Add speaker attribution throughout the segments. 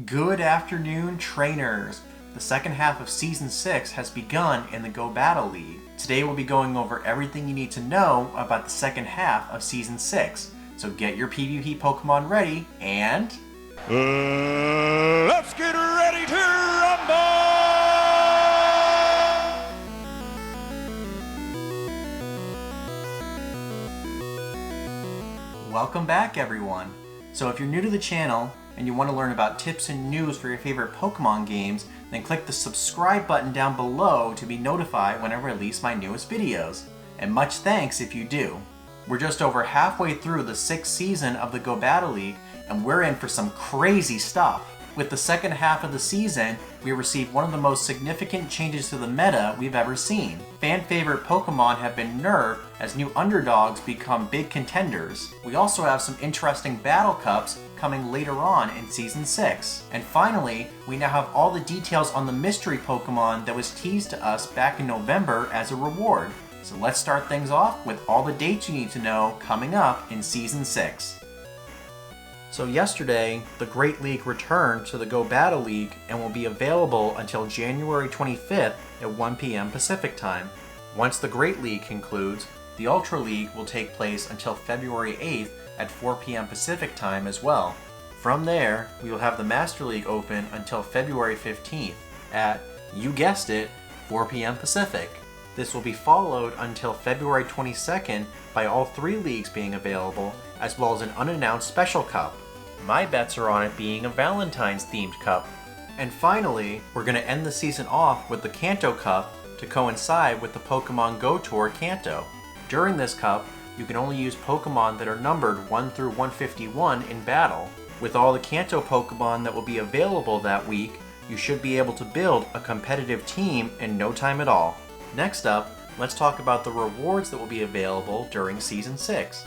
Speaker 1: Good afternoon, trainers! The second half of Season 6 has begun in the Go Battle League. Today we'll be going over everything you need to know about the second half of Season 6. So get your PvP Pokemon ready, and...
Speaker 2: let's get ready to rumble!
Speaker 1: Welcome back, everyone! So if you're new to the channel, and you want to learn about tips and news for your favorite Pokemon games, then click the subscribe button down below to be notified when I release my newest videos. And much thanks if you do. We're just over halfway through the 6th season of the Go Battle League, and we're in for some crazy stuff. With the second half of the season, we received one of the most significant changes to the meta we've ever seen. Fan favorite Pokemon have been nerfed as new underdogs become big contenders. We also have some interesting Battle Cups coming later on in Season 6. And finally, we now have all the details on the mystery Pokemon that was teased to us back in November as a reward. So let's start things off with all the dates you need to know coming up in Season 6. So yesterday, the Great League returned to the Go Battle League and will be available until January 25th at 1 p.m. Pacific Time. Once the Great League concludes, the Ultra League will take place until February 8th at 4 p.m. Pacific Time as well. From there, we will have the Master League open until February 15th at, you guessed it, 4 p.m. Pacific. This will be followed until February 22nd by all three leagues being available, as well as an unannounced special cup. My bets are on it being a Valentine's themed cup. And finally, we're going to end the season off with the Kanto Cup to coincide with the Pokemon Go Tour Kanto. During this cup, you can only use Pokemon that are numbered 1 through 151 in battle. With all the Kanto Pokemon that will be available that week, you should be able to build a competitive team in no time at all. Next up, let's talk about the rewards that will be available during Season 6.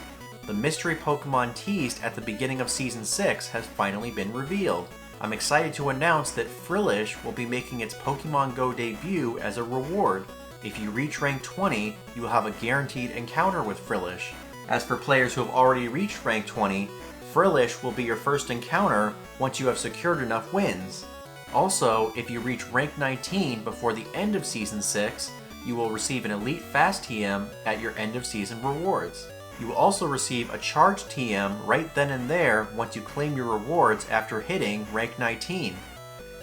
Speaker 1: The mystery Pokemon teased at the beginning of Season 6 has finally been revealed. I'm excited to announce that Frillish will be making its Pokemon Go debut as a reward. If you reach rank 20, you will have a guaranteed encounter with Frillish. As for players who have already reached rank 20, Frillish will be your first encounter once you have secured enough wins. Also, if you reach rank 19 before the end of Season 6, you will receive an Elite Fast TM at your end of season rewards. You will also receive a Charged TM right then and there once you claim your rewards after hitting rank 19.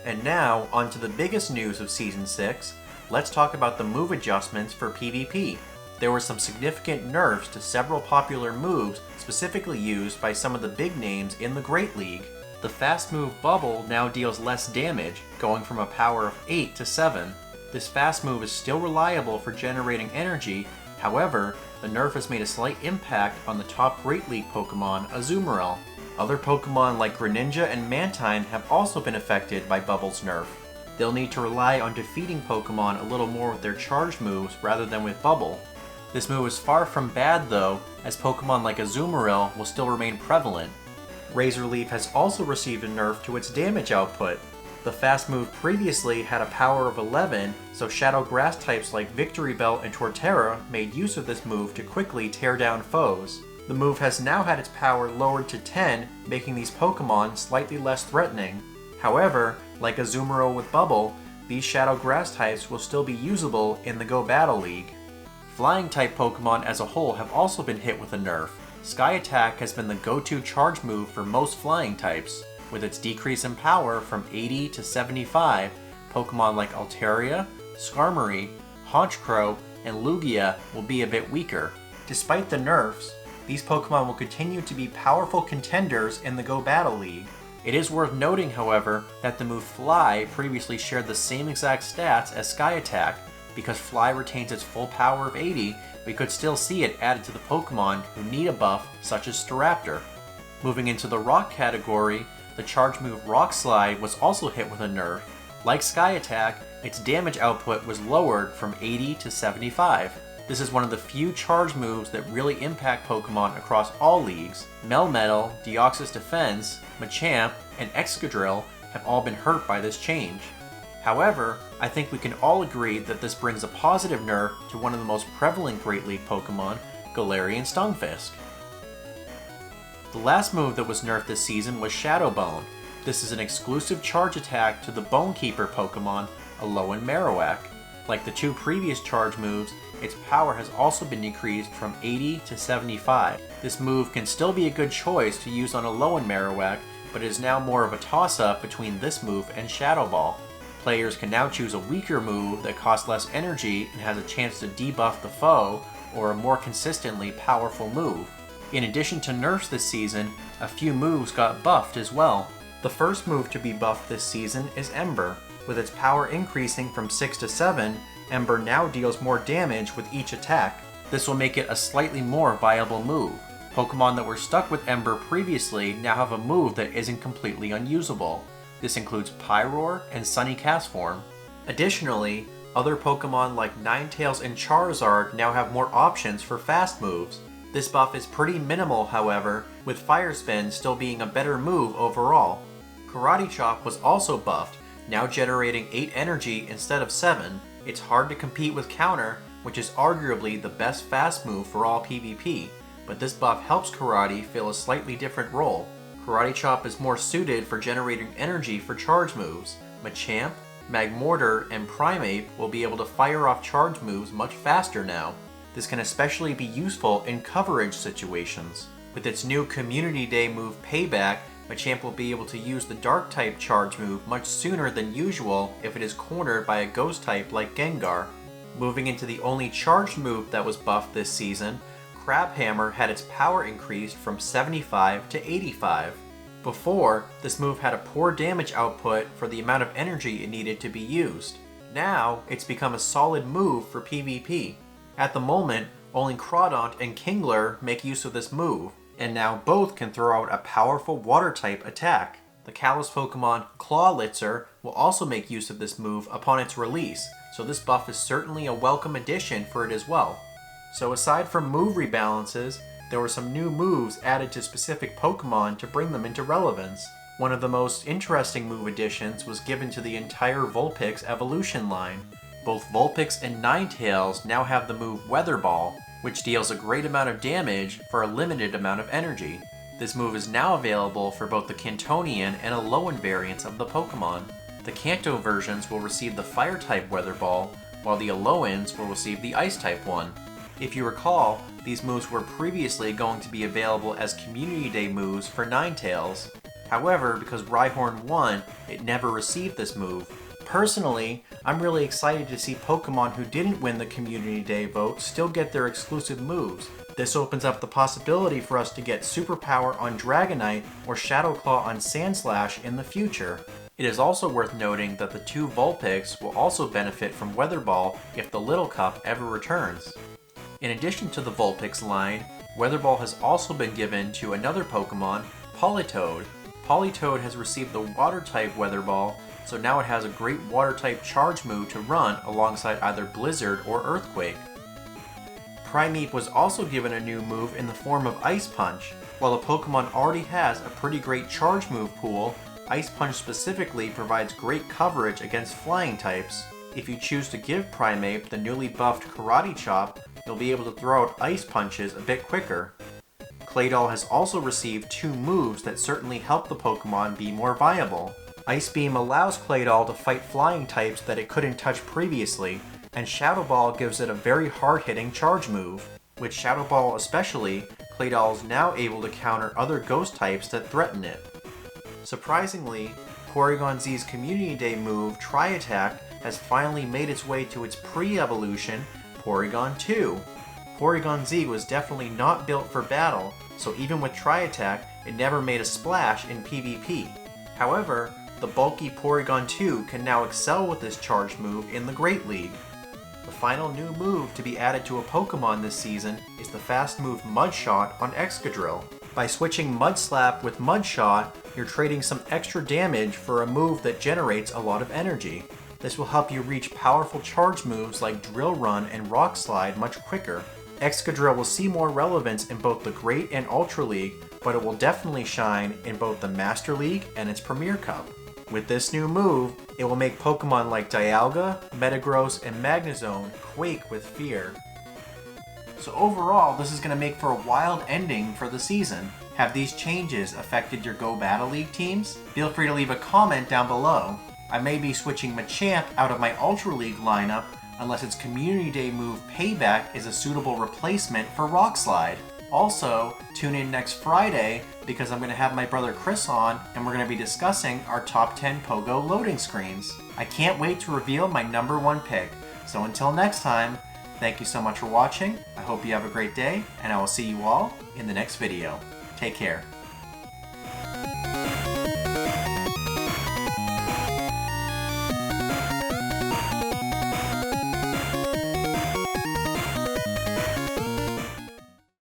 Speaker 1: And now, on to the biggest news of Season 6, let's talk about the move adjustments for PvP. There were some significant nerfs to several popular moves specifically used by some of the big names in the Great League. The fast move Bubble now deals less damage, going from a power of 8 to 7. This fast move is still reliable for generating energy, however, the nerf has made a slight impact on the top Great League Pokemon, Azumarill. Other Pokemon like Greninja and Mantine have also been affected by Bubble's nerf. They'll need to rely on defeating Pokemon a little more with their charged moves rather than with Bubble. This move is far from bad though, as Pokemon like Azumarill will still remain prevalent. Razor Leaf has also received a nerf to its damage output. The fast move previously had a power of 11, so Shadow Grass types like Victory Belt and Torterra made use of this move to quickly tear down foes. The move has now had its power lowered to 10, making these Pokemon slightly less threatening. However, like Azumarill with Bubble, these Shadow Grass types will still be usable in the Go Battle League. Flying type Pokemon as a whole have also been hit with a nerf. Sky Attack has been the go-to charge move for most flying types. With its decrease in power from 80 to 75, Pokemon like Altaria, Skarmory, Honchkrow, and Lugia will be a bit weaker. Despite the nerfs, these Pokemon will continue to be powerful contenders in the Go Battle League. It is worth noting, however, that the move Fly previously shared the same exact stats as Sky Attack. Because Fly retains its full power of 80, we could still see it added to the Pokemon who need a buff such as Staraptor. Moving into the Rock category, the charge move Rock Slide was also hit with a nerf. Like Sky Attack, its damage output was lowered from 80 to 75. This is one of the few charge moves that really impact Pokemon across all leagues. Melmetal, Deoxys Defense, Machamp, and Excadrill have all been hurt by this change. However, I think we can all agree that this brings a positive nerf to one of the most prevalent Great League Pokemon, Galarian Stunfisk. The last move that was nerfed this season was Shadow Bone. This is an exclusive charge attack to the Bone Keeper Pokemon, Alolan Marowak. Like the two previous charge moves, its power has also been decreased from 80 to 75. This move can still be a good choice to use on Alolan Marowak, but it is now more of a toss-up between this move and Shadow Ball. Players can now choose a weaker move that costs less energy and has a chance to debuff the foe, or a more consistently powerful move. In addition to nerfs this season, a few moves got buffed as well. The first move to be buffed this season is Ember. With its power increasing from 6 to 7, Ember now deals more damage with each attack. This will make it a slightly more viable move. Pokemon that were stuck with Ember previously now have a move that isn't completely unusable. This includes Pyroar and Sunny Castform. Additionally, other Pokemon like Ninetales and Charizard now have more options for fast moves. This buff is pretty minimal, however, with Fire Spin still being a better move overall. Karate Chop was also buffed, now generating 8 energy instead of 7. It's hard to compete with Counter, which is arguably the best fast move for all PvP, but this buff helps Karate fill a slightly different role. Karate Chop is more suited for generating energy for charge moves. Machamp, Magmortar, and Primeape will be able to fire off charge moves much faster now. This can especially be useful in coverage situations. With its new Community Day move Payback, Machamp will be able to use the Dark-type charge move much sooner than usual if it is cornered by a Ghost-type like Gengar. Moving into the only charged move that was buffed this season, Crabhammer had its power increased from 75 to 85. Before, this move had a poor damage output for the amount of energy it needed to be used. Now, it's become a solid move for PvP. At the moment, only Crawdaunt and Kingler make use of this move, and now both can throw out a powerful Water-type attack. The Kalos Pokemon Clawlitzer will also make use of this move upon its release, so this buff is certainly a welcome addition for it as well. So aside from move rebalances, there were some new moves added to specific Pokemon to bring them into relevance. One of the most interesting move additions was given to the entire Vulpix evolution line. Both Vulpix and Ninetales now have the move Weather Ball, which deals a great amount of damage for a limited amount of energy. This move is now available for both the Kantonian and Alolan variants of the Pokemon. The Kanto versions will receive the Fire-type Weather Ball, while the Aloans will receive the Ice-type one. If you recall, these moves were previously going to be available as Community Day moves for Ninetales. However, because Rhyhorn won, it never received this move. Personally, I'm really excited to see Pokemon who didn't win the Community Day vote still get their exclusive moves. This opens up the possibility for us to get Superpower on Dragonite or Shadow Claw on Sandslash in the future. It is also worth noting that the two Vulpix will also benefit from Weather Ball if the Little Cup ever returns. In addition to the Vulpix line, Weather Ball has also been given to another Pokemon, Politoad. Politoad has received the Water-type Weather Ball, so now it has a great Water-type charge move to run alongside either Blizzard or Earthquake. Primeape was also given a new move in the form of Ice Punch. While a Pokemon already has a pretty great charge move pool, Ice Punch specifically provides great coverage against flying types. If you choose to give Primeape the newly buffed Karate Chop, you'll be able to throw out Ice Punches a bit quicker. Claydol has also received two moves that certainly help the Pokemon be more viable. Ice Beam allows Claydol to fight flying types that it couldn't touch previously, and Shadow Ball gives it a very hard-hitting charge move. With Shadow Ball especially, Claydol is now able to counter other ghost types that threaten it. Surprisingly, Porygon Z's Community Day move, Tri-Attack, has finally made its way to its pre-evolution, Porygon 2. Porygon Z was definitely not built for battle, so even with Tri-Attack, it never made a splash in PvP. However, the bulky Porygon 2 can now excel with this charge move in the Great League. The final new move to be added to a Pokemon this season is the fast move Mudshot on Excadrill. By switching Mudslap with Mudshot, you're trading some extra damage for a move that generates a lot of energy. This will help you reach powerful charge moves like Drill Run and Rock Slide much quicker. Excadrill will see more relevance in both the Great and Ultra League, but it will definitely shine in both the Master League and its Premier Cup. With this new move, it will make Pokemon like Dialga, Metagross, and Magnezone quake with fear. So overall, this is going to make for a wild ending for the season. Have these changes affected your Go Battle League teams? Feel free to leave a comment down below. I may be switching Machamp out of my Ultra League lineup unless its Community Day move Payback is a suitable replacement for Rock Slide. Also, tune in next Friday because I'm going to have my brother Chris on and we're going to be discussing our top 10 Pogo loading screens. I can't wait to reveal my number 1 pick. So until next time, thank you so much for watching. I hope you have a great day and I will see you all in the next video. Take care.